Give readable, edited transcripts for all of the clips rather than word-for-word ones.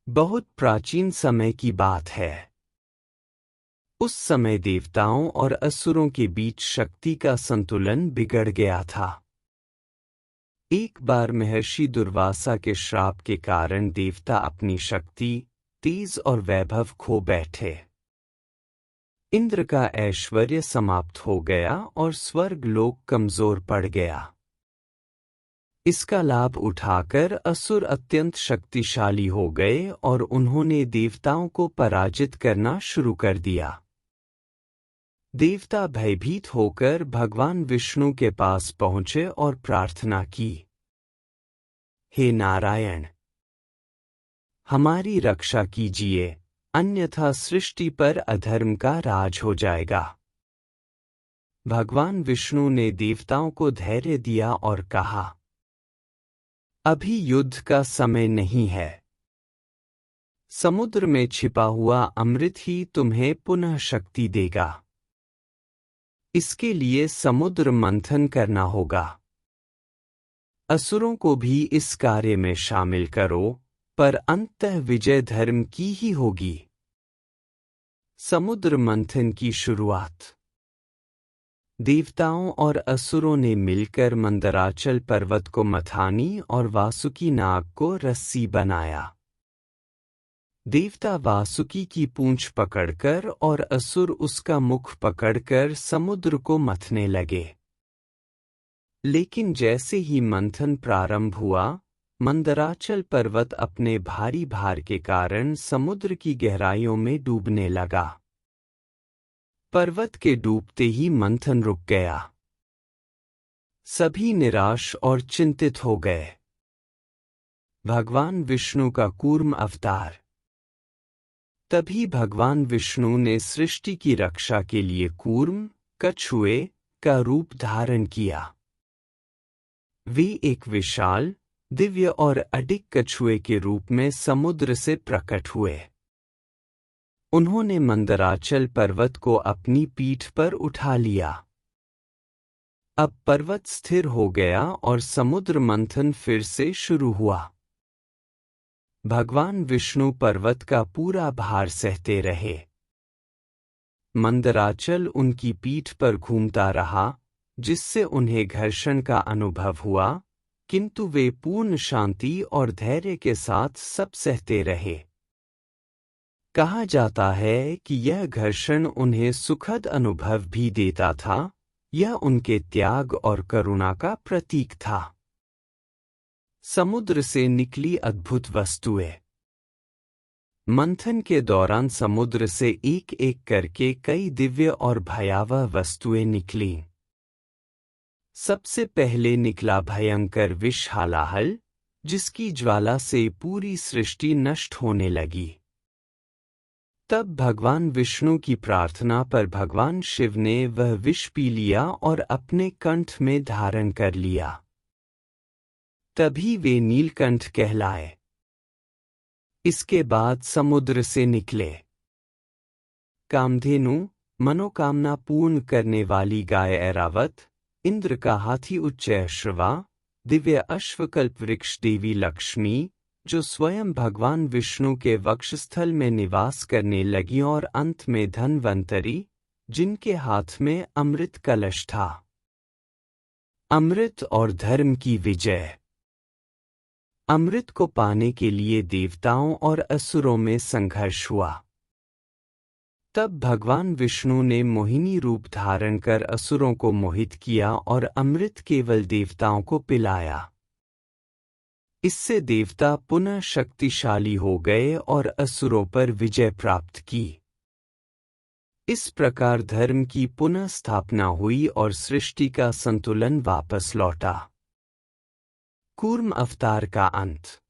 बहुत प्राचीन समय की बात है। उस समय देवताओं और असुरों के बीच शक्ति का संतुलन बिगड़ गया था। एक बार महर्षि दुर्वासा के श्राप के कारण देवता अपनी शक्ति, तेज और वैभव खो बैठे। इंद्र का ऐश्वर्य समाप्त हो गया और स्वर्ग लोक कमजोर पड़ गया। इसका लाभ उठाकर असुर अत्यंत शक्तिशाली हो गए और उन्होंने देवताओं को पराजित करना शुरू कर दिया। देवता भयभीत होकर भगवान विष्णु के पास पहुंचे और प्रार्थना की, हे नारायण, हमारी रक्षा कीजिए, अन्यथा सृष्टि पर अधर्म का राज हो जाएगा। भगवान विष्णु ने देवताओं को धैर्य दिया और कहा, अभी युद्ध का समय नहीं है। समुद्र में छिपा हुआ अमृत ही तुम्हें पुनः शक्ति देगा। इसके लिए समुद्र मंथन करना होगा। असुरों को भी इस कार्य में शामिल करो, पर अंततः विजय धर्म की ही होगी। समुद्र मंथन की शुरुआत। देवताओं और असुरों ने मिलकर मंदराचल पर्वत को मथानी और वासुकी नाग को रस्सी बनाया। देवता वासुकी की पूंछ पकड़कर और असुर उसका मुख पकड़कर समुद्र को मथने लगे। लेकिन जैसे ही मंथन प्रारंभ हुआ, मंदराचल पर्वत अपने भारी भार के कारण समुद्र की गहराइयों में डूबने लगा। पर्वत के डूबते ही मंथन रुक गया। सभी निराश और चिंतित हो गए। भगवान विष्णु का कूर्म अवतार। तभी भगवान विष्णु ने सृष्टि की रक्षा के लिए कूर्म, कछुए का रूप धारण किया। वे एक विशाल, दिव्य और अडिग कछुए के रूप में समुद्र से प्रकट हुए। उन्होंने मंदराचल पर्वत को अपनी पीठ पर उठा लिया। अब पर्वत स्थिर हो गया और समुद्र मंथन फिर से शुरू हुआ। भगवान विष्णु पर्वत का पूरा भार सहते रहे। मंदराचल उनकी पीठ पर घूमता रहा, जिससे उन्हें घर्षण का अनुभव हुआ, किंतु वे पूर्ण शांति और धैर्य के साथ सब सहते रहे। कहा जाता है कि यह घर्षण उन्हें सुखद अनुभव भी देता था। यह उनके त्याग और करुणा का प्रतीक था। समुद्र से निकली अद्भुत वस्तुएं। मंथन के दौरान समुद्र से एक एक करके कई दिव्य और भयावह वस्तुएं निकलीं। सबसे पहले निकला भयंकर विष हालाहल, जिसकी ज्वाला से पूरी सृष्टि नष्ट होने लगी। तब भगवान विष्णु की प्रार्थना पर भगवान शिव ने वह विष पी लिया और अपने कंठ में धारण कर लिया। तभी वे नीलकंठ कहलाए। इसके बाद समुद्र से निकले कामधेनु, मनोकामना पूर्ण करने वाली गाय ऐरावत, इंद्र का हाथी उच्चैश्रवा, दिव्य अश्वकल्प वृक्ष देवी लक्ष्मी, जो स्वयं भगवान विष्णु के वक्षस्थल में निवास करने लगी, और अंत में धन्वंतरी, जिनके हाथ में अमृत कलश था। अमृत और धर्म की विजय। अमृत को पाने के लिए देवताओं और असुरों में संघर्ष हुआ। तब भगवान विष्णु ने मोहिनी रूप धारण कर असुरों को मोहित किया और अमृत केवल देवताओं को पिलाया। इससे देवता पुनः शक्तिशाली हो गए और असुरों पर विजय प्राप्त की। इस प्रकार धर्म की पुनः स्थापना हुई और सृष्टि का संतुलन वापस लौटा। कूर्म अवतार का अंत।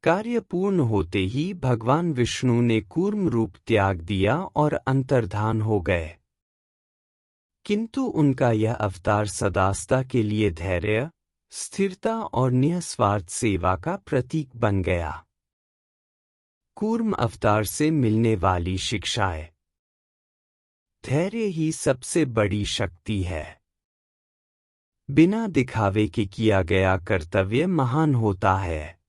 कार्य पूर्ण होते ही भगवान विष्णु ने कूर्म रूप त्याग दिया और अंतर्धान हो गए। किंतु उनका यह अवतार सदास्ता के लिए धैर्य, स्थिरता और निस्वार्थ सेवा का प्रतीक बन गया। कूर्म अवतार से मिलने वाली शिक्षाएं। धैर्य ही सबसे बड़ी शक्ति है। बिना दिखावे के किया गया कर्तव्य महान होता है।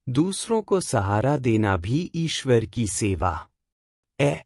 दूसरों को सहारा देना भी ईश्वर की सेवा है।